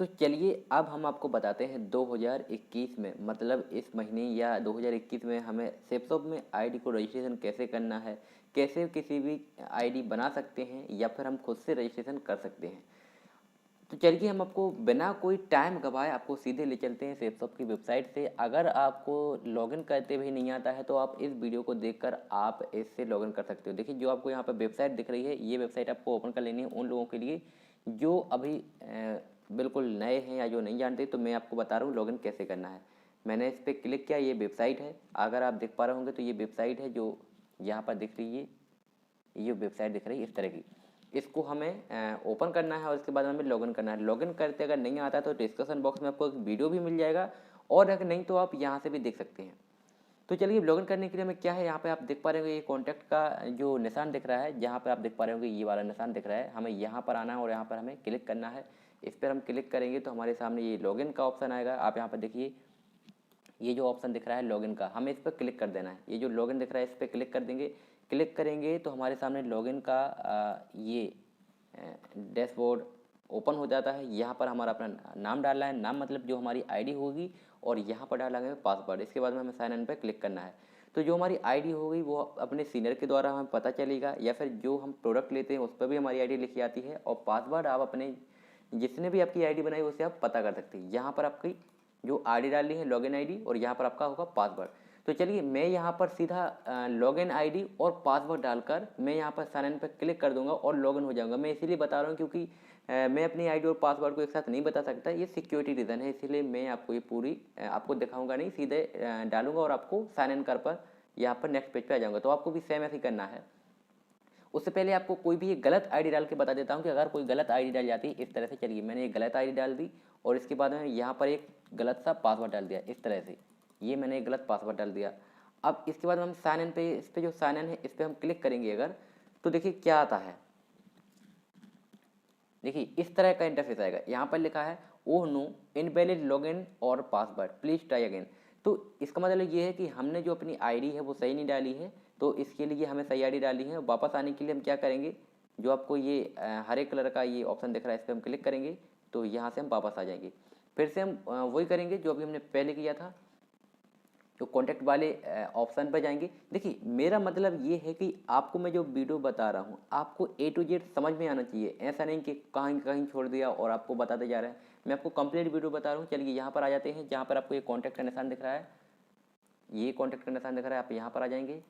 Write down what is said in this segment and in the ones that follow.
तो चलिए अब हम आपको बताते हैं 2021 में, मतलब इस महीने या 2021 में हमें सेपसॉप में आईडी को रजिस्ट्रेशन कैसे करना है, कैसे किसी भी आईडी बना सकते हैं या फिर हम खुद से रजिस्ट्रेशन कर सकते हैं। तो चलिए हम आपको बिना कोई टाइम गवाए आपको सीधे ले चलते हैं सेपसॉप की वेबसाइट से। अगर आपको लॉगिन करते भी नहीं आता है तो आप इस वीडियो को देखकर आप इससे लॉगिन कर सकते हो। देखिए जो आपको यहाँ पर वेबसाइट दिख रही है, ये वेबसाइट आपको ओपन कर लेनी है उन लोगों के लिए जो अभी बिल्कुल नए हैं या जो नहीं जानते। तो मैं आपको बता रहा हूँ लॉगिन कैसे करना है। मैंने इस पर क्लिक किया, ये वेबसाइट है, अगर आप देख पा रहे होंगे तो ये वेबसाइट है जो यहाँ पर दिख रही है। ये वेबसाइट दिख रही है इस तरह की, इसको हमें ओपन करना है और इसके बाद हमें लॉगिन करना है। लॉगिन करते अगर नहीं आता तो डिस्क्रिप्शन बॉक्स में आपको एक वीडियो भी मिल जाएगा, और अगर नहीं तो आप यहाँ से भी देख सकते हैं। तो चलिए लॉगिन करने के लिए हमें क्या है, यहाँ पे आप देख पा रहे होंगे ये कॉन्टैक्ट का जो निशान दिख रहा है, जहाँ पे आप देख पा रहे होंगे ये वाला निशान दिख रहा है, हमें यहाँ पर आना है और यहाँ पर हमें क्लिक करना है। इस पर हम क्लिक करेंगे तो हमारे सामने ये लॉगिन का ऑप्शन आएगा। आप यहाँ पर देखिए ये जो ऑप्शन दिख रहा है लॉगिन का, हमें इस पर क्लिक कर देना है। ये जो लॉगिन दिख रहा है इस पर क्लिक कर देंगे। क्लिक करेंगे तो हमारे सामने लॉगिन का ये डैशबोर्ड ओपन हो जाता है। यहाँ पर हमारा अपना नाम डालना है, नाम मतलब जो हमारी आईडी होगी, और यहाँ पर डाला है पासवर्ड। इसके बाद में हमें साइन इन पर क्लिक करना है। तो जो हमारी आईडी होगी वो अपने सीनियर के द्वारा हमें पता चलेगा, या फिर जो हम प्रोडक्ट लेते हैं उस पर भी हमारी आईडी लिखी आती है, और पासवर्ड आप अपने जिसने भी आपकी आईडी बनाई उससे आप पता कर सकते हैं। यहाँ पर आपकी जो आईडी डालनी है लॉगिन आईडी, और यहाँ पर आपका होगा पासवर्ड। तो चलिए मैं यहाँ पर सीधा लॉगिन आईडी और पासवर्ड डालकर मैं यहाँ पर साइन इन पर क्लिक कर दूंगा और लॉगिन हो जाऊंगा। मैं इसीलिए बता रहा हूँ क्योंकि मैं अपनी आईडी और पासवर्ड को एक साथ नहीं बता सकता, ये सिक्योरिटी रीज़न है, इसीलिए मैं आपको ये पूरी आपको दिखाऊंगा नहीं, सीधे डालूंगा और आपको साइन इन कर पर यहाँ पर नेक्स्ट पेज पे आ जाऊँगा। तो आपको भी सेम ऐसे ही करना है। उससे पहले आपको कोई भी एक गलत आईडी डाल के बता देता हूँ कि अगर कोई गलत आईडी डाल जाती है इस तरह से। चलिए मैंने एक गलत आईडी डाल दी और इसके बाद में यहाँ पर एक गलत सा पासवर्ड डाल दिया इस तरह से। ये मैंने एक गलत पासवर्ड डाल दिया। अब इसके बाद हम साइन इन पे, इस पर जो साइन इन है इस पर हम क्लिक करेंगे अगर, तो देखिए क्या आता है। देखिए इस तरह का इंटरफेस आएगा। यहाँ पर लिखा है ओह नो इनवैलिड लॉगिन और पासवर्ड प्लीज ट्राई अगेन। तो इसका मतलब ये है कि हमने जो अपनी आईडी है वो सही नहीं डाली है, तो इसके लिए हमें सही आईडी डाली है। वापस आने के लिए हम क्या करेंगे, जो आपको ये हरे कलर का ये ऑप्शन दिख रहा है इस पर हम क्लिक करेंगे तो यहाँ से हम वापस आ जाएंगे। फिर से हम वही करेंगे जो अभी हमने पहले किया था, तो कॉन्टैक्ट वाले ऑप्शन पर जाएंगे। देखिए मेरा मतलब ये है कि आपको मैं जो वीडियो बता रहा हूँ आपको ए टू जेड समझ में आना चाहिए, ऐसा नहीं कि कहीं कहीं छोड़ दिया और आपको बताते जा रहे हैं। मैं आपको कंप्लीट वीडियो बता रहा हूँ। चलिए यहाँ पर आ जाते हैं, जहाँ पर आपको ये कॉन्टैक्ट का निशान दिख रहा है, ये कॉन्टैक्ट का निशान दिख रहा है, आप यहाँ पर आ जाएंगे।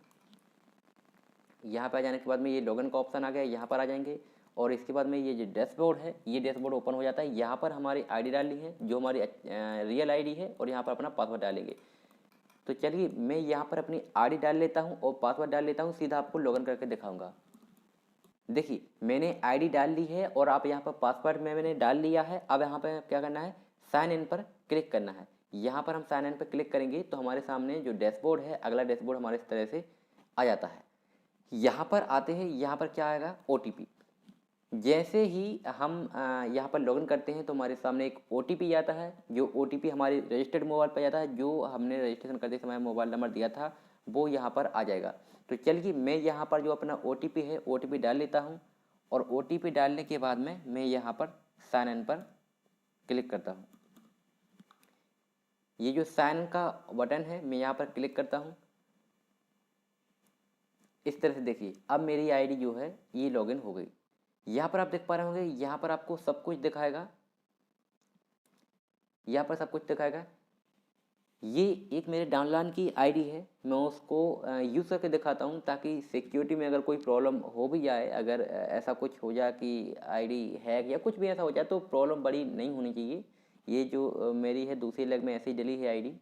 यहाँ पर आ जाने के बाद में ये लॉगिन का ऑप्शन आ गया, यहाँ पर आ जाएंगे और इसके बाद में ये जो डैशबोर्ड है ये डैशबोर्ड ओपन हो जाता है। यहाँ पर हमारी आईडी डालनी है जो हमारी रियल आईडी है, और यहाँ पर अपना पासवर्ड डालेंगे। तो चलिए मैं यहाँ पर अपनी आईडी डाल लेता हूँ और पासवर्ड डाल लेता हूँ, सीधा आपको लॉगिन करके दिखाऊंगा। देखिए मैंने आईडी डाल ली है और आप यहाँ पर पासवर्ड में मैंने डाल लिया है। अब यहाँ पर क्या करना है, साइन इन पर क्लिक करना है। यहाँ पर हम साइन इन पर क्लिक करेंगे तो हमारे सामने जो डैशबोर्ड है, अगला डैशबोर्ड हमारे इस तरह से आ जाता है। यहाँ पर आते हैं, यहाँ पर क्या आएगा OTP। जैसे ही हम यहाँ पर लॉगिन करते हैं तो हमारे सामने एक OTP आता है, जो OTP हमारे रजिस्टर्ड मोबाइल पर जाता है, जो हमने रजिस्ट्रेशन करते समय मोबाइल नंबर दिया था वो यहाँ पर आ जाएगा। तो चलिए मैं यहाँ पर जो अपना OTP है OTP डाल लेता हूँ, और OTP डालने के बाद में मैं यहाँ पर साइन इन पर क्लिक करता हूँ। ये जो साइन इन का बटन है मैं यहाँ पर क्लिक करता हूँ। इस तरह से देखिए अब मेरी आईडी जो है ये लॉगिन हो गई। यहाँ पर आप देख पा रहे होंगे, यहाँ पर आपको सब कुछ दिखाएगा, यहाँ पर सब कुछ दिखाएगा। ये एक मेरे डाउनलोड की आईडी है, मैं उसको यूज़ करके दिखाता हूँ ताकि सिक्योरिटी में अगर कोई प्रॉब्लम हो भी जाए, अगर ऐसा कुछ हो जाए कि आईडी हैक या कुछ भी ऐसा हो जाए तो प्रॉब्लम बड़ी नहीं होनी चाहिए। ये जो मेरी है दूसरी लेग में ऐसे ही डली है आईडी,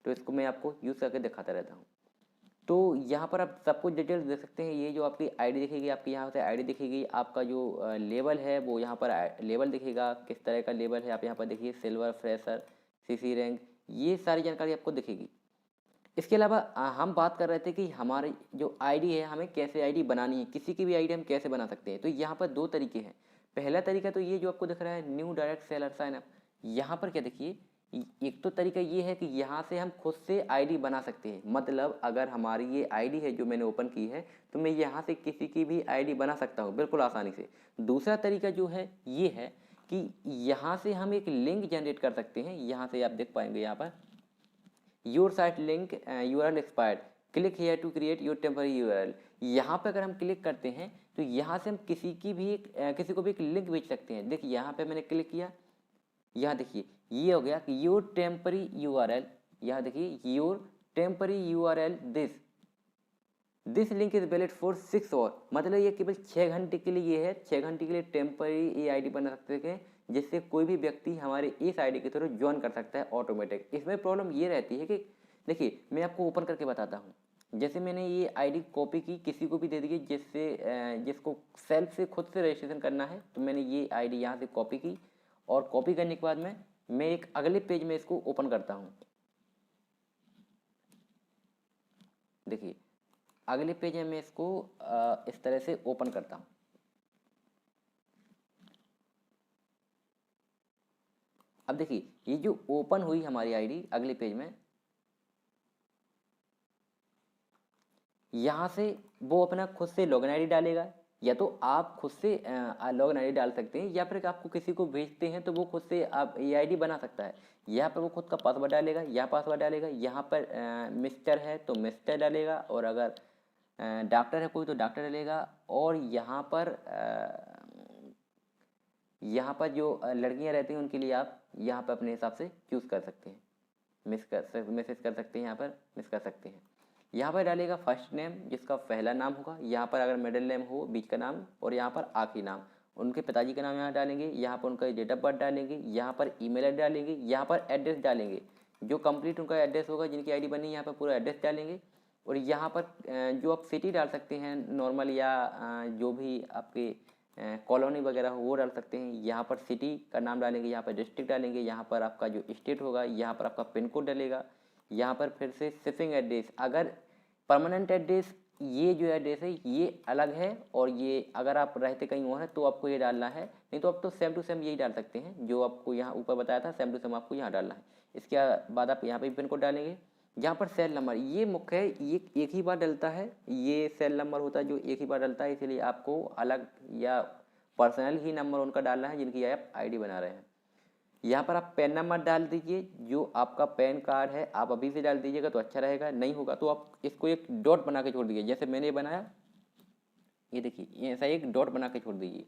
तो इसको मैं आपको यूज़ करके दिखाता रहता हूँ। तो यहाँ पर आप सब कुछ डिटेल्स देख सकते हैं। ये जो आपकी आईडी दिखेगी, आपकी यहाँ से आईडी दिखेगी, आपका जो लेवल है वो यहाँ पर लेवल दिखेगा, किस तरह का लेवल है आप यहाँ पर देखिए, सिल्वर, फ्रेशर, CC रैंक, ये सारी जानकारी आपको दिखेगी। इसके अलावा हम बात कर रहे थे कि हमारी जो आईडी है हमें कैसे आईडी बनानी है, किसी की भी आईडी हम कैसे बना सकते हैं। तो यहाँ पर दो तरीके हैं। पहला तरीका तो ये जो आपको दिख रहा है new direct seller sign up, यहाँ पर क्या देखिए, एक तो तरीका ये है कि यहाँ से हम खुद से आईडी बना सकते हैं। मतलब अगर हमारी ये आईडी है जो मैंने ओपन की है तो मैं यहाँ से किसी की भी आईडी बना सकता हूँ बिल्कुल आसानी से। दूसरा तरीका जो है ये है कि यहाँ से हम एक लिंक जनरेट कर सकते हैं। यहाँ से आप देख पाएंगे यहाँ पर your site link URL expired, click here to create your temporary URL. यहाँ पर अगर हम क्लिक करते हैं तो यहाँ से हम किसी को भी एक लिंक भेज सकते हैं। देखिए यहाँ पे मैंने क्लिक किया, यहाँ देखिए ये हो गया कि योर टेम्पररी यूआरएल, यहाँ देखिए your temporary URL this link is valid for 6 hour, मतलब ये केवल 6 घंटे के लिए ये है। 6 घंटे के लिए टेम्पररी ये आईडी बना सकते हैं, जिससे कोई भी व्यक्ति हमारे इस आईडी के थ्रू ज्वाइन कर सकता है ऑटोमेटिक। इसमें प्रॉब्लम ये रहती है कि देखिए मैं आपको ओपन करके बताता हूँ। जैसे मैंने ये आईडी कॉपी की, किसी को भी दे दी जिसको सेल्फ से खुद से रजिस्ट्रेशन करना है, तो मैंने ये आईडी यहाँ से कॉपी की, और कॉपी करने के बाद मैं एक अगले पेज में इसको ओपन करता हूँ। देखिए अगले पेज में मैं इसको इस तरह से ओपन करता हूँ। अब देखिए ये जो ओपन हुई हमारी आईडी अगले पेज में, यहाँ से वो अपना खुद से लॉगिन आईडी डालेगा, या तो आप खुद से लॉगिन आईडी डाल सकते हैं, या फिर आपको किसी को भेजते हैं तो वो खुद से आप ये आईडी बना सकता है। यहाँ पर वो खुद का पासवर्ड डालेगा, या पासवर्ड डालेगा, यहाँ पर मिस्टर है तो मिस्टर डालेगा, और अगर डॉक्टर है कोई तो डॉक्टर डालेगा, और यहाँ पर जो लड़कियाँ रहती हैं उनके लिए आप यहाँ पर अपने हिसाब से चूज़ कर सकते हैं, मैसेज कर सकते हैं, यहाँ पर मिस कर सकते हैं। यहाँ पर डालेगा फर्स्ट नेम, जिसका पहला नाम होगा, यहाँ पर अगर मिडिल नेम हो बीच का नाम, और यहाँ पर आखिरी नाम। उनके पिताजी का नाम यहाँ डालेंगे, यहाँ पर उनका डेट ऑफ बर्थ डालेंगे, यहाँ पर ईमेल एड्रेस डालेंगे, यहाँ पर एड्रेस डालेंगे, जो कंप्लीट उनका एड्रेस होगा जिनकी आईडी बनी, यहाँ पर पूरा एड्रेस डालेंगे। और यहाँ पर जो आप सिटी डाल सकते हैं नॉर्मल, या जो भी आपके कॉलोनी वगैरह हो वो डाल सकते हैं। यहाँ पर सिटी का नाम डालेंगे, यहाँ पर डिस्ट्रिक्ट डालेंगे, यहाँ पर आपका जो स्टेट होगा, यहाँ पर आपका पिन कोड डालेगा, यहाँ पर फिर से शिपिंग एड्रेस। अगर परमानेंट एड्रेस, ये जो एड्रेस है ये अलग है, और ये अगर आप रहते कहीं और हैं तो आपको ये डालना है, नहीं तो आप तो सेम टू सेम यही डाल सकते हैं जो आपको यहाँ ऊपर बताया था, सेम टू सेम आपको यहाँ डालना है। इसके बाद आप यहाँ पे पिन कोड डालेंगे। यहाँ पर सेल नंबर, ये मुख्य है, ये एक ही बार डलता है, ये सेल नंबर होता है जो एक ही बार डलता है, इसलिए आपको अलग या पर्सनल ही नंबर उनका डालना है जिनकी आप आईडी बना रहे हैं। यहाँ पर आप पैन नंबर डाल दीजिए, जो आपका पैन कार्ड है आप अभी से डाल दीजिएगा तो अच्छा रहेगा, नहीं होगा तो आप इसको एक डॉट बना के छोड़ दीजिए, जैसे मैंने बनाया, ये देखिए ऐसा एक डॉट बना के छोड़ दीजिए।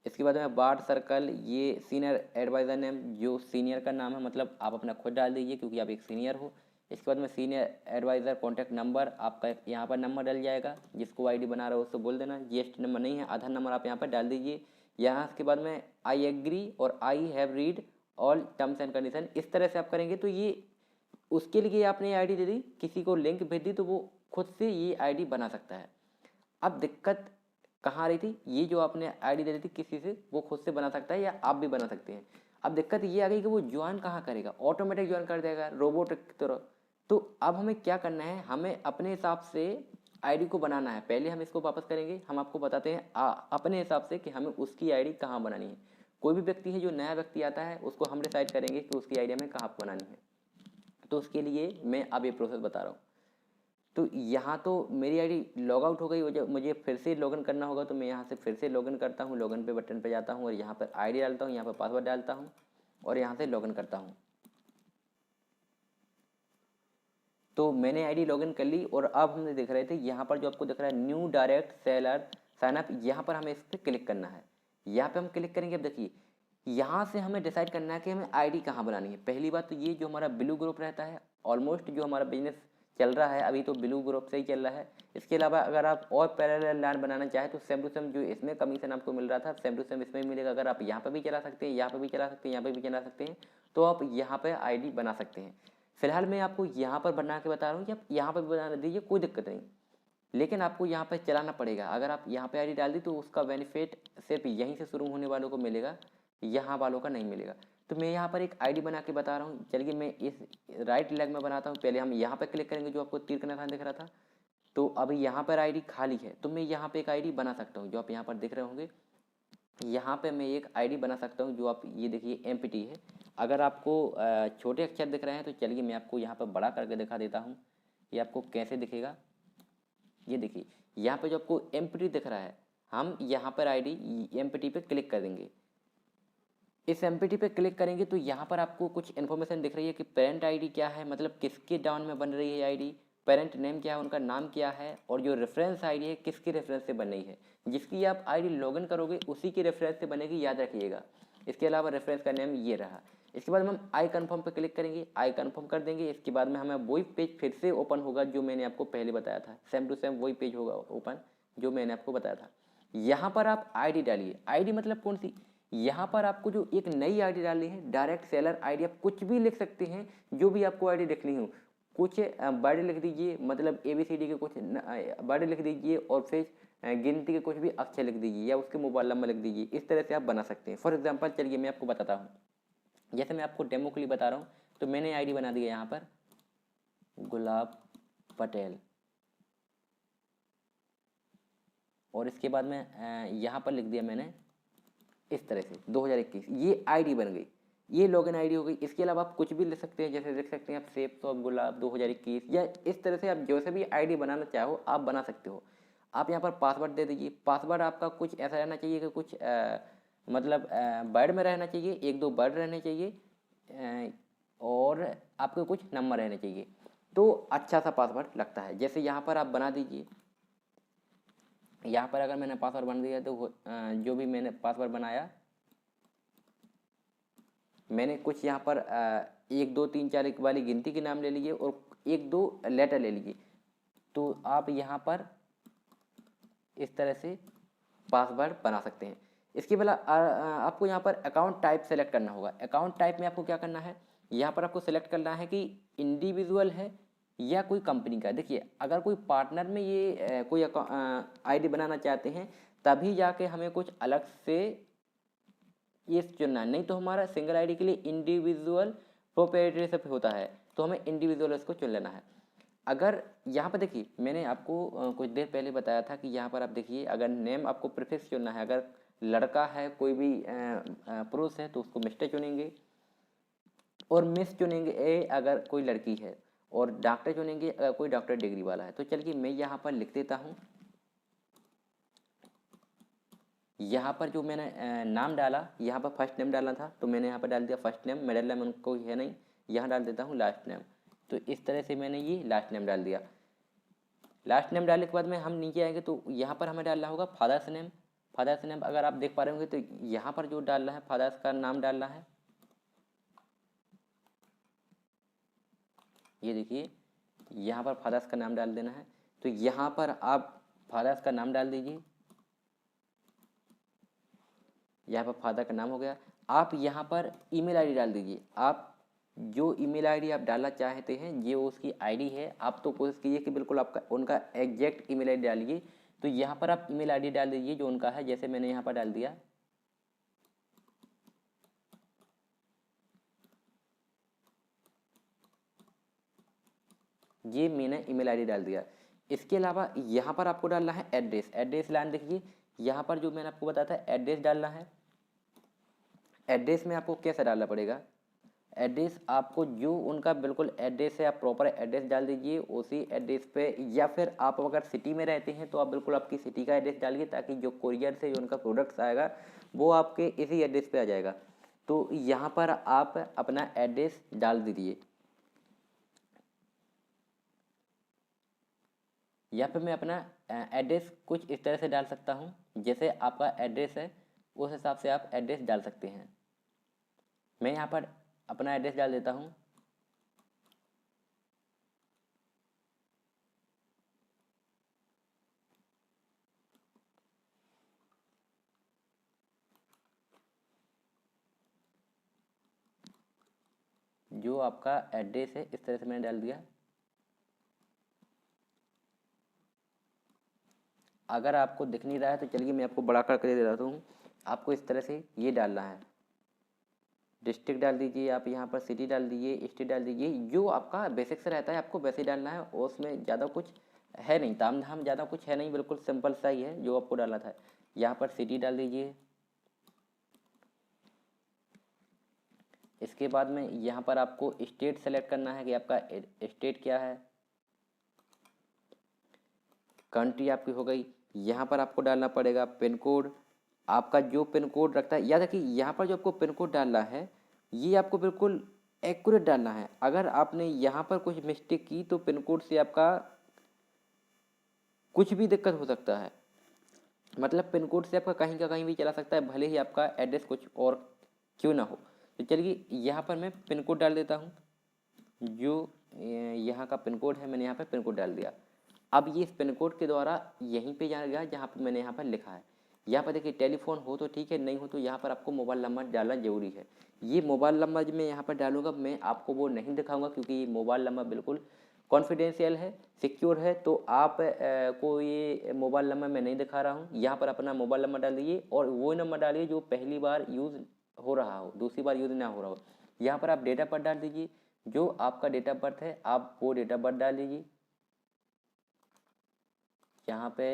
इसके बाद में वार्ड सर्कल, ये सीनियर एडवाइज़र नेम, जो सीनियर का नाम है, मतलब आप अपना खुद डाल दीजिए क्योंकि आप एक सीनियर हो। इसके बाद में सीनियर एडवाइज़र कॉन्टैक्ट नंबर, आपका यहाँ पर नंबर डल जाएगा, जिसको आईडी बना रहा हो उसको बोल देना। जीएसटी नंबर नहीं है, आधार नंबर आप यहाँ पर डाल दीजिए। यहाँ इसके बाद में आई एग्री और I have read all terms and condition, इस तरह से आप करेंगे तो ये उसके लिए आपने आईडी दे दी, किसी को लिंक भेज दी तो वो खुद से ये आईडी बना सकता है। अब दिक्कत कहाँ आ रही थी, ये जो आपने आईडी दे दी थी किसी से, वो खुद से बना सकता है या आप भी बना सकते हैं। अब दिक्कत ये आ गई कि वो ज्वाइन कहाँ करेगा, ऑटोमेटिक ज्वाइन कर देगा रोबोट की तरह। तो अब हमें क्या करना है, हमें अपने हिसाब से आईडी को बनाना है। पहले हम इसको वापस करेंगे, हम आपको बताते हैं अपने हिसाब से कि हमें उसकी आईडी कहाँ बनानी है। कोई भी व्यक्ति है, जो नया व्यक्ति आता है, उसको हम डिसाइड करेंगे कि उसकी आईडी हमें कहाँ बनानी है। तो उसके लिए मैं अब ये प्रोसेस बता रहा हूँ। तो यहाँ तो मेरी आईडी लॉग आउट हो गई, मुझे फिर से लॉगिन करना होगा, तो मैं यहाँ से फिर से लॉगिन करता हूँ, लॉगिन पे बटन पे जाता हूँ और यहाँ पर आईडी डालता हूँ, यहाँ पर पासवर्ड डालता हूँ और यहाँ से लॉगिन करता हूँ। तो मैंने आईडी लॉगिन कर ली और अब हमने देख रहे थे यहाँ पर जो आपको दिख रहा है new direct seller sign up, यहाँ पर हमें इस पर क्लिक करना है। यहाँ पे हम क्लिक करेंगे। अब देखिए यहाँ से हमें डिसाइड करना है कि हमें आईडी कहाँ बनानी है। पहली बात तो ये जो हमारा ब्लू ग्रुप रहता है, ऑलमोस्ट जो हमारा बिजनेस चल रहा है अभी तो ब्लू ग्रुप से ही चल रहा है। इसके अलावा अगर आप और पैरेलल लाइन बनाना चाहें तो सेम टू सेम जो इसमें कमीशन आपको मिल रहा था सेम टू सेम इसमें भी मिलेगा। अगर आप यहाँ पर भी चला सकते हैं, यहाँ पर भी चला सकते हैं, यहाँ पर भी चला सकते हैं, तो आप यहाँ पर आईडी बना सकते हैं। फिलहाल मैं आपको यहाँ पर बना के बता रहा हूँ कि आप यहाँ पर बना दीजिए, कोई दिक्कत नहीं, लेकिन आपको यहाँ पर चलाना पड़ेगा। अगर आप यहाँ पे आईडी डाल दी तो उसका बेनिफिट सिर्फ यहीं से शुरू होने वालों को मिलेगा, यहाँ वालों का नहीं मिलेगा। तो मैं यहाँ पर एक आईडी बना के बता रहा हूँ। चलिए मैं इस राइट लेग में बनाता हूँ। पहले हम यहाँ पर क्लिक करेंगे, जो आपको तीर का निशान दिख रहा था, तो अभी यहाँ पर आईडी खाली है, तो मैं यहाँ पे एक आईडी बना सकता हूँ, जो आप यहाँ पर दिख रहे होंगे। यहाँ पे मैं एक आईडी बना सकता हूँ, जो आप ये देखिए एम्प्टी है। अगर आपको छोटे अक्षर दिख रहे हैं तो चलिए मैं आपको यहाँ पर बड़ा करके दिखा देता हूँ। ये आपको कैसे दिखेगा, ये देखिए यहाँ पे जो आपको एम्प्टी दिख रहा है, हम यहाँ पर आईडी एम्प्टी पे क्लिक कर देंगे। इस एमपीटी पे क्लिक करेंगे तो यहाँ पर आपको कुछ इन्फॉर्मेशन दिख रही है कि पेरेंट आईडी क्या है, मतलब किसके डाउन में बन रही है आईडी, पेरेंट नेम क्या है, उनका नाम क्या है, और जो रेफरेंस आईडी है किसके रेफरेंस से बन रही है। जिसकी आप आईडी लॉगिन करोगे उसी के रेफरेंस से बनेगी, याद रखिएगा। इसके अलावा रेफरेंस का नेम ये रहा। इसके बाद में हम आई कन्फर्म पे क्लिक करेंगे, आई कन्फर्म कर देंगे। इसके बाद में हमें वही पेज फिर से ओपन होगा जो मैंने आपको पहले बताया था, सेम टू सेम वही पेज होगा ओपन जो मैंने आपको बताया था। यहाँ पर आप आईडी डालिए। आईडी मतलब कौन सी, यहाँ पर आपको जो एक नई आईडी डालनी है, डायरेक्ट सेलर आईडी, आप कुछ भी लिख सकते हैं, जो भी आपको आईडी लिखनी हो। कुछ वर्ड लिख दीजिए, मतलब ABCD के कुछ वर्ड लिख दीजिए, और फिर गिनती के कुछ भी अक्षर लिख दीजिए, या उसके मोबाइल नंबर लिख दीजिए। इस तरह से आप बना सकते हैं। फॉर एग्जाम्पल चलिए मैं आपको बताता हूँ, जैसे मैं आपको डेमो के लिए बता रहा हूँ। तो मैंने आईडी बना दिया यहाँ पर गुलाब पटेल, और इसके बाद में यहाँ पर लिख दिया मैंने इस तरह से 2021, ये आईडी बन गई, ये लॉगिन आईडी हो गई। इसके अलावा आप कुछ भी लिख सकते हैं, जैसे लिख सकते हैं आप सेब तो गुलाब 2021, या इस तरह से आप जैसे भी आईडी बनाना चाहो आप बना सकते हो। आप यहाँ पर पासवर्ड दे दीजिए। पासवर्ड आपका कुछ ऐसा रहना चाहिए कि कुछ मतलब वर्ड में रहना चाहिए, 1-2 वर्ड रहने चाहिए, और आपके कुछ नंबर रहने चाहिए, तो अच्छा सा पासवर्ड लगता है। जैसे यहाँ पर आप बना दीजिए। यहाँ पर अगर मैंने पासवर्ड बना दिया तो जो भी मैंने पासवर्ड बनाया, मैंने कुछ यहाँ पर 1 2 3 4 वाली गिनती के नाम ले लिए, और 1-2 लेटर ले लिए। तो आप यहाँ पर इस तरह से पासवर्ड बना सकते हैं। इसके बाद आपको यहाँ पर अकाउंट टाइप सेलेक्ट करना होगा। अकाउंट टाइप में आपको क्या करना है, यहाँ पर आपको सेलेक्ट करना है कि इंडिविजुअल है या कोई कंपनी का। देखिए, अगर कोई पार्टनर में ये कोई आईडी बनाना चाहते हैं, तभी जाके हमें कुछ अलग से ये चुनना है, नहीं तो हमारा सिंगल आईडी के लिए इंडिविजुअल प्रोप्राइटरशिप होता है, तो हमें इंडिविजुअल इसको चुन लेना है। अगर यहाँ पर देखिए, मैंने आपको कुछ देर पहले बताया था कि यहाँ पर आप देखिए, अगर नेम आपको प्रीफिक्स चुनना है, अगर लड़का है कोई भी पुरुष है तो उसको मिस्टर चुनेंगे, और मिस चुनेंगे अगर कोई लड़की है, और डॉक्टर चुनेंगे अगर कोई डॉक्टर डिग्री वाला है। तो चलिए मैं यहाँ पर लिख देता हूँ। यहाँ पर जो मैंने नाम डाला, यहाँ पर फर्स्ट नेम डालना था तो मैंने यहाँ पर डाल दिया फर्स्ट नेम, मिडिल नेम उनको है नहीं, यहाँ डाल देता हूँ लास्ट नेम। तो इस तरह से मैंने ये लास्ट नेम डाल दिया। लास्ट नेम डालने के बाद में हम नीचे आएंगे तो यहाँ पर हमें डालना होगा फादर्स नेम। फादर्स नेम अगर आप देख पा रहे होंगे तो यहाँ पर जो डालना है, फादर्स का नाम डालना है। ये देखिए, यहाँ पर फादर्स का नाम डाल देना है। तो यहाँ पर आप फादर्स का नाम डाल दीजिए। यहाँ पर फादर का नाम हो गया। आप यहाँ पर ईमेल आईडी डाल दीजिए। आप जो ईमेल आईडी आप डालना चाहते हैं, ये उसकी आईडी है। आप तो कोशिश कीजिए कि बिल्कुल आपका उनका एग्जैक्ट ईमेल आईडी डालिए। तो यहाँ पर आप ईमेल आईडी डाल दीजिए जो उनका है, जैसे मैंने यहाँ पर डाल दिया। ये मैंने ईमेल आईडी डाल दिया। इसके अलावा यहाँ पर आपको डालना है एड्रेस। एड्रेस लाइन देखिए, यहाँ पर जो मैंने आपको बताया था एड्रेस डालना है। एड्रेस में आपको कैसे डालना पड़ेगा, एड्रेस आपको जो उनका बिल्कुल एड्रेस है, आप प्रॉपर एड्रेस डाल दीजिए उसी एड्रेस पे। या फिर आप अगर सिटी में रहते हैं तो आप बिल्कुल आपकी सिटी का एड्रेस डालिए, ताकि जो कोरियर से जो उनका प्रोडक्ट्स आएगा वो आपके इसी एड्रेस पे आ जाएगा। तो यहाँ पर आप अपना एड्रेस डाल दीजिए। यहाँ पे मैं अपना एड्रेस कुछ इस तरह से डाल सकता हूँ, जैसे आपका एड्रेस है उस हिसाब से आप एड्रेस डाल सकते हैं। मैं यहाँ पर अपना एड्रेस डाल देता हूँ। जो आपका एड्रेस है इस तरह से मैंने डाल दिया। अगर आपको दिख नहीं रहा है तो चलिए मैं आपको बड़ा करके दे देता हूँ। आपको इस तरह से ये डालना है। डिस्ट्रिक्ट डाल दीजिए, आप यहाँ पर सिटी डाल दीजिए, स्टेट डाल दीजिए, जो आपका बेसिक से रहता है आपको वैसे डालना है। और उसमें ज़्यादा कुछ है नहीं, ताम झाम ज़्यादा कुछ है नहीं, बिल्कुल सिंपल सा ही है जो आपको डालना था। यहाँ पर सिटी डाल दीजिए। इसके बाद में यहाँ पर आपको स्टेट सेलेक्ट करना है कि आपका स्टेट क्या है। कंट्री आपकी हो गई। यहाँ पर आपको डालना पड़ेगा पिन कोड। आपका जो पिन कोड रखता है, याद रखिए यहाँ पर जो आपको पिन कोड डालना है ये आपको बिल्कुल एक्यूरेट डालना है। अगर आपने यहाँ पर कुछ मिस्टेक की तो पिन कोड से आपका कुछ भी दिक्कत हो सकता है। मतलब पिन कोड से आपका कहीं का कहीं भी चला सकता है, भले ही आपका एड्रेस कुछ और क्यों ना हो। तो चलिए यहाँ पर मैं पिन कोड डाल देता हूँ, जो यहाँ का पिन कोड है मैंने यहाँ पर पिन कोड डाल दिया। अब ये इस पिन कोड के द्वारा यहीं पे जाएगा जहाँ पर मैंने यहाँ पर लिखा है। यहाँ पर देखिए टेलीफोन हो तो ठीक है, नहीं हो तो यहाँ पर आपको मोबाइल नंबर डालना जरूरी है। ये मोबाइल नंबर जो मैं यहाँ पर डालूंगा मैं आपको वो नहीं दिखाऊंगा, क्योंकि ये मोबाइल नंबर बिल्कुल कॉन्फिडेंशियल है, सिक्योर है। तो आप को ये मोबाइल नंबर मैं नहीं दिखा रहा हूँ। यहाँ पर अपना मोबाइल नंबर डाल दीजिए और वो नंबर डालिए जो पहली बार यूज़ हो रहा हो, दूसरी बार यूज़ ना हो रहा हो। यहाँ पर आप डेट ऑफ बर्थ डाल दीजिए, जो आपका डेट ऑफ बर्थ है आप वो डेट ऑफ बर्थ डाल दीजिए। यहाँ पे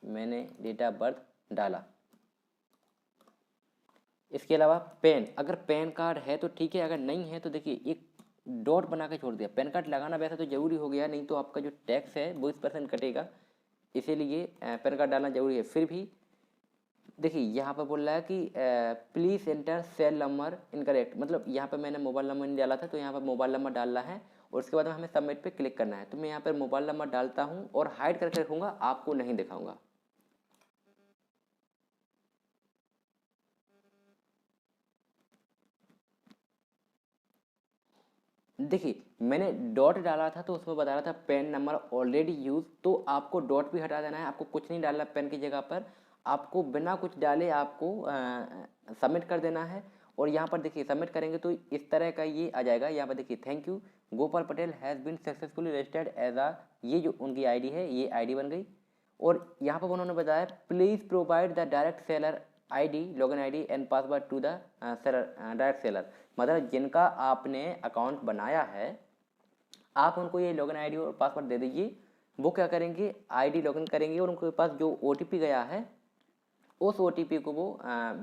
मैंने डेट ऑफ बर्थ डाला। इसके अलावा पैन, अगर पैन कार्ड है तो ठीक है, अगर नहीं है तो देखिए एक डॉट बना के छोड़ दिया। पैन कार्ड लगाना वैसे तो ज़रूरी हो गया, नहीं तो आपका जो टैक्स है वो 20% कटेगा, इसीलिए पैन कार्ड डालना ज़रूरी है। फिर भी देखिए यहाँ पर बोल रहा है कि please enter cell number incorrect, मतलब यहाँ पर मैंने मोबाइल नंबर नहीं डाला था तो यहाँ पर मोबाइल नंबर डालना है और उसके बाद में हमें सबमिट पे क्लिक करना है। तो मैं यहाँ पर मोबाइल नंबर डालता हूँ और हाइड करके रखूँगा, आपको नहीं दिखाऊँगा। देखिए मैंने डॉट डाला था तो उसमें बता रहा था पेन नंबर ऑलरेडी यूज, तो आपको डॉट भी हटा देना है, आपको कुछ नहीं डालना पेन की जगह पर, आपको बिना कुछ डाले आपको सबमिट कर देना है। और यहाँ पर देखिए सबमिट करेंगे तो इस तरह का ये आ जाएगा। यहाँ पर देखिए thank you Gopal Patel has been successfully registered as uh, ये जो उनकी आईडी है ये आईडी बन गई। और यहाँ पर उन्होंने बताया please provide the direct seller ID, login ID and password to the seller, direct seller, मतलब जिनका आपने अकाउंट बनाया है आप उनको ये लॉगिन आईडी और पासवर्ड दे दीजिए। वो क्या करेंगे, आईडी लॉगिन करेंगे और उनके पास जो ओटीपी गया है उस ओटीपी को वो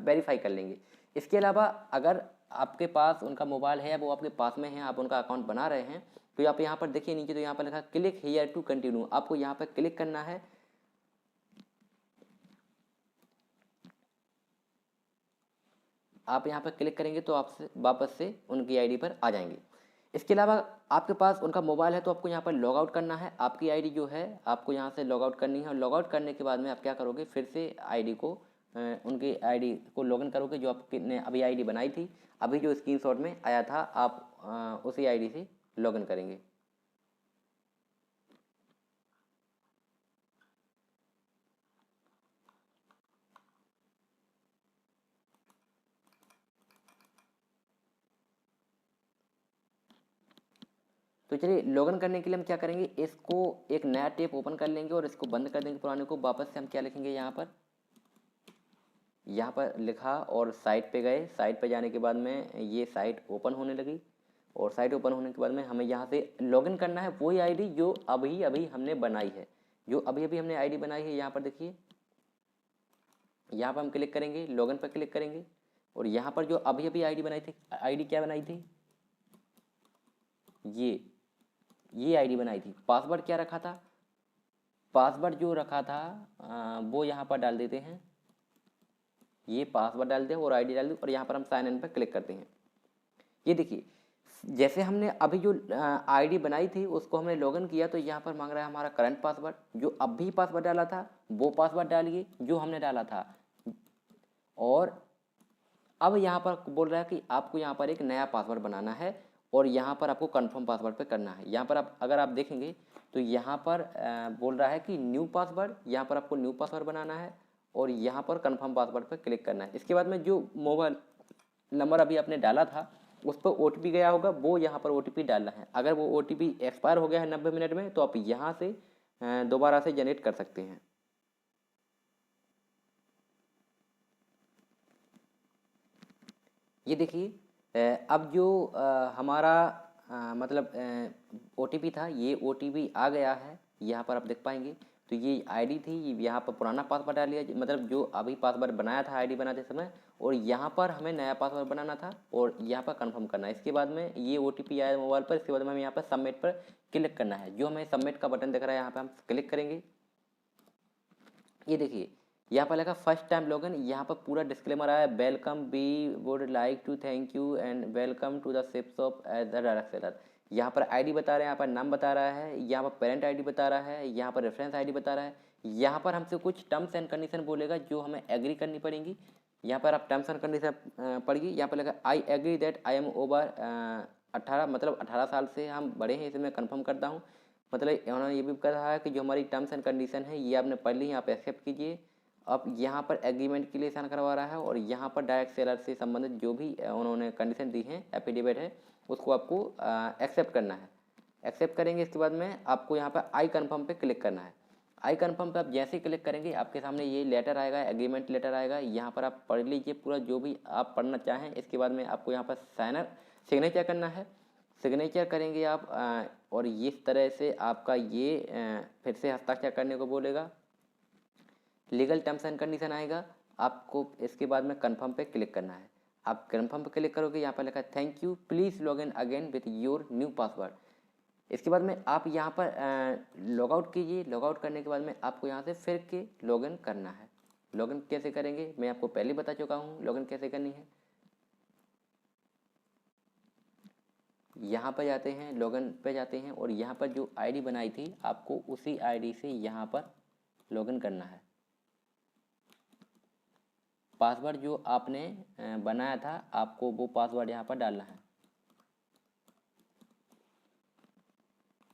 वेरीफाई कर लेंगे। इसके अलावा अगर आपके पास उनका मोबाइल है, वो आपके पास में है, आप उनका अकाउंट बना रहे हैं, तो आप यहाँ पर देखिए नीचे तो यहाँ पर लिखा क्लिक हियर टू कंटिन्यू, आपको यहाँ पर क्लिक करना है। आप यहाँ पर क्लिक करेंगे तो आपसे वापस से उनकी आईडी पर आ जाएंगे। इसके अलावा आपके पास उनका मोबाइल है तो आपको यहाँ पर लॉग आउट करना है, आपकी आईडी जो है आपको यहाँ से लॉग आउट करनी है। और लॉग आउट करने के बाद में आप क्या करोगे, फिर से आईडी को उनकी आईडी को लॉगिन करोगे जो आपने अभी आईडी बनाई थी, अभी जो स्क्रीनशॉट में आया था आप उसी आईडी से लॉगिन करेंगे। तो चलिए लॉगिन करने के लिए हम क्या करेंगे, इसको एक नया टैब ओपन कर लेंगे और इसको बंद कर देंगे पुराने को। वापस से हम क्या लिखेंगे, यहाँ पर लिखा और साइट पे गए। साइट पे जाने के बाद में ये साइट ओपन होने लगी और साइट ओपन होने के बाद में हमें यहाँ से लॉगिन करना है वही आईडी जो अभी अभी हमने बनाई है, जो अभी अभी हमने आईडी बनाई है। यहाँ पर देखिए, यहाँ पर हम क्लिक करेंगे, लॉगिन पर क्लिक करेंगे और यहाँ पर जो अभी अभी आईडी बनाई थी, आईडी क्या बनाई थी, ये आईडी बनाई थी। पासवर्ड क्या रखा था, पासवर्ड जो रखा था वो यहाँ पर डाल देते हैं, ये पासवर्ड डाल दें और आईडी डाल दें और यहाँ पर हम साइन इन पर क्लिक करते हैं। ये देखिए जैसे हमने अभी जो आईडी बनाई थी उसको हमने लॉगिन किया तो यहाँ पर मांग रहा है हमारा करंट पासवर्ड, जो अभी पासवर्ड डाला था वो पासवर्ड डालिए जो हमने डाला था। और अब यहाँ पर बोल रहा है कि आपको यहाँ पर एक नया पासवर्ड बनाना है और यहाँ पर आपको कंफर्म पासवर्ड पे करना है। यहाँ पर आप अगर आप देखेंगे तो यहाँ पर बोल रहा है कि न्यू पासवर्ड, यहाँ पर आपको न्यू पासवर्ड बनाना है और यहाँ पर कंफर्म पासवर्ड पर क्लिक करना है। इसके बाद में जो मोबाइल नंबर अभी आपने डाला था उस पर ओटीपी गया होगा, वो यहाँ पर ओटीपी डालना है। अगर वो ओटीपी एक्सपायर हो गया है 90 मिनट में तो आप यहाँ से दोबारा से जनरेट कर सकते हैं। ये देखिए अब जो हमारा मतलब ओटीपी था, ये ओटीपी आ गया है, यहाँ पर आप देख पाएंगे। तो ये आईडी थी, यहाँ पर पुराना पासवर्ड डाल लिया, मतलब जो अभी पासवर्ड बनाया था आईडी बनाते समय, और यहाँ पर हमें नया पासवर्ड बनाना था और यहाँ पर कंफर्म करना है। इसके बाद में ये ओटीपी आया मोबाइल पर, इसके बाद में हमें यहाँ पर सबमिट पर क्लिक करना है। जो हमें सबमिट का बटन दिख रहा है यहाँ पर हम क्लिक करेंगे। ये देखिए यहाँ पर लगा फर्स्ट टाइम लॉगिन, यहाँ पर पूरा डिस्क्लेमर आया, welcome, we would like to thank you and welcome to the ship shop as the direct seller. यहाँ पर आईडी बता रहे हैं, यहाँ पर नाम बता रहा है, यहाँ पर पेरेंट आईडी बता रहा है, यहाँ पर रेफरेंस आईडी बता रहा है। यहाँ पर हमसे कुछ टर्म्स एंड कंडीशन बोलेगा जो हमें एग्री करनी पड़ेंगी। यहाँ पर आप टर्म्स एंड कंडीशन पढ़िए। यहाँ पर लगा I agree that I am over 18, मतलब 18 साल से हम बड़े हैं, इसे मैं कन्फर्म करता हूँ। मतलब उन्होंने ये भी कहा है कि जो हमारी टर्म्स एंड कंडीशन है ये आपने पढ़ ली, आप एक्सेप्ट कीजिए। अब यहाँ पर एग्रीमेंट के लिए साइन करवा रहा है और यहाँ पर डायरेक्ट सेलर से संबंधित जो भी उन्होंने कंडीशन दी है, एफिडेविट है, उसको आपको एक्सेप्ट करना है। एक्सेप्ट करेंगे, इसके बाद में आपको यहाँ पर आई कन्फर्म पे क्लिक करना है। आई कन्फर्म पे आप जैसे ही क्लिक करेंगे आपके सामने ये लेटर आएगा, एग्रीमेंट लेटर आएगा। यहाँ पर आप पढ़ लीजिए पूरा जो भी आप पढ़ना चाहें। इसके बाद में आपको यहाँ पर सिग्नेचर करना है। सिग्नेचर करेंगे आप और इस तरह से आपका ये फिर से हस्ताक्षर करने को बोलेगा। लीगल टर्म्स एंड कंडीशन आएगा, आपको इसके बाद में कन्फर्म पे क्लिक करना है। आप कन्फर्म पे क्लिक करोगे, यहाँ पर लिखा है thank you, please log in again with your new password. इसके बाद में आप यहाँ पर लॉग आउट कीजिए। लॉग आउट करने के बाद में आपको यहाँ से फिर के लॉग इन करना है। लॉग इन कैसे करेंगे मैं आपको पहले बता चुका हूँ, लॉग इन कैसे करनी है। यहाँ पर जाते हैं, लॉगिन पे जाते हैं और यहाँ पर जो आईडी बनाई थी आपको उसी आईडी से यहाँ पर लॉगिन करना है। पासवर्ड जो आपने बनाया था आपको वो पासवर्ड यहाँ पर डालना है।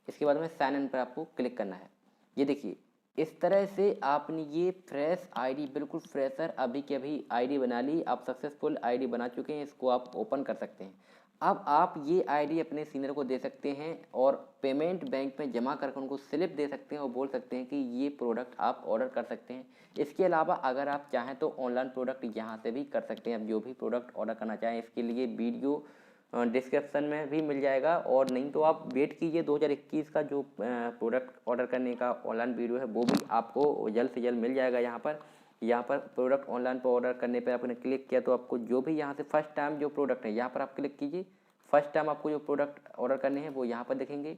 इसके बाद में साइन इन पर आपको क्लिक करना है। ये देखिए इस तरह से आपने ये फ्रेश आईडी, बिल्कुल फ्रेशर अभी की अभी आईडी बना ली। आप सक्सेसफुल आईडी बना चुके हैं, इसको आप ओपन कर सकते हैं। अब आप ये आईडी अपने सीनियर को दे सकते हैं और पेमेंट बैंक में जमा करके उनको स्लिप दे सकते हैं और बोल सकते हैं कि ये प्रोडक्ट आप ऑर्डर कर सकते हैं। इसके अलावा अगर आप चाहें तो ऑनलाइन प्रोडक्ट यहाँ से भी कर सकते हैं। आप जो भी प्रोडक्ट ऑर्डर करना चाहें इसके लिए वीडियो डिस्क्रिप्शन में भी मिल जाएगा, और नहीं तो आप वेट कीजिए 2021 का जो प्रोडक्ट ऑर्डर करने का ऑनलाइन वीडियो है वो भी आपको जल्द से जल्द मिल जाएगा। यहाँ पर प्रोडक्ट ऑनलाइन पर ऑर्डर करने पर आपने क्लिक किया तो आपको जो भी यहाँ से फर्स्ट टाइम जो प्रोडक्ट है यहाँ पर आप क्लिक कीजिए। फर्स्ट टाइम आपको जो प्रोडक्ट ऑर्डर करने हैं वो यहाँ पर दिखेंगे।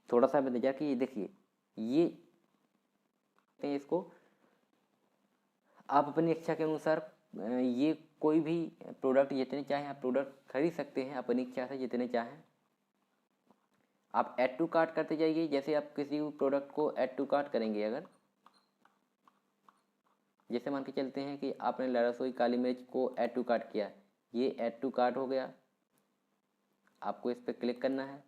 थोड़ा सा इंतजार कीजिए। देखिए ये इसको आप अपनी इच्छा के अनुसार ये कोई भी प्रोडक्ट जितने चाहें आप प्रोडक्ट खरीद सकते हैं अपनी इच्छा से, जितने चाहें। आप ऐड टू कार्ट करते जाइए। जैसे आप किसी भी प्रोडक्ट को ऐड टू कार्ट करेंगे, अगर जैसे मान के चलते हैं कि आपने रसोई काली मिर्च को ऐड टू कार्ट किया, ये ऐड टू कार्ट हो गया। आपको इस पर क्लिक करना है,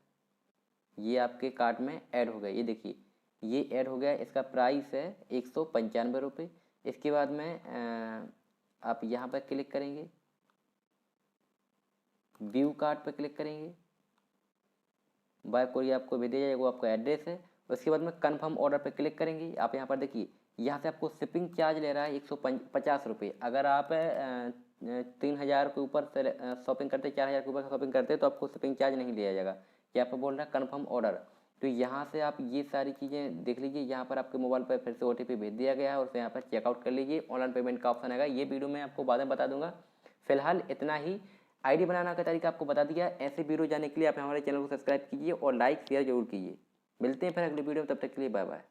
ये आपके कार्ट में ऐड हो गया। ये देखिए ये ऐड हो गया। इसका प्राइस है 195 रुपये। इसके बाद में आप यहाँ पर क्लिक करेंगे, व्यू कार्ट पर क्लिक करेंगे, बाय कोरियर आपको भेजा जाएगा, वो आपका एड्रेस है। उसके बाद में कन्फर्म ऑर्डर पर क्लिक करेंगे। आप यहाँ पर देखिए यहाँ से आपको शिपिंग चार्ज ले रहा है 150 रुपये। अगर आप 3000 के ऊपर शॉपिंग करते, 4000 के ऊपर शॉपिंग करते तो आपको शिपिंग चार्ज नहीं लिया जाएगा। यहाँ पर बोल रहा है कन्फर्म ऑर्डर। तो यहाँ से आप ये सारी चीज़ें देख लीजिए। यहाँ पर आपके मोबाइल पर फिर से OTP भेज दिया गया है और फिर यहाँ पर चेकआउट कर लीजिए। ऑनलाइन पेमेंट का ऑप्शन आएगा, ये वीडियो मैं आपको बाद में बता दूंगा। फिलहाल इतना ही आईडी बनाना का तरीका आपको बता दिया। ऐसे वीडियो जानने के लिए आप हमारे चैनल को सब्सक्राइब कीजिए और लाइक शेयर जरूर कीजिए। मिलते हैं फिर अगली वीडियो में, तब तक के लिए बाय बाय।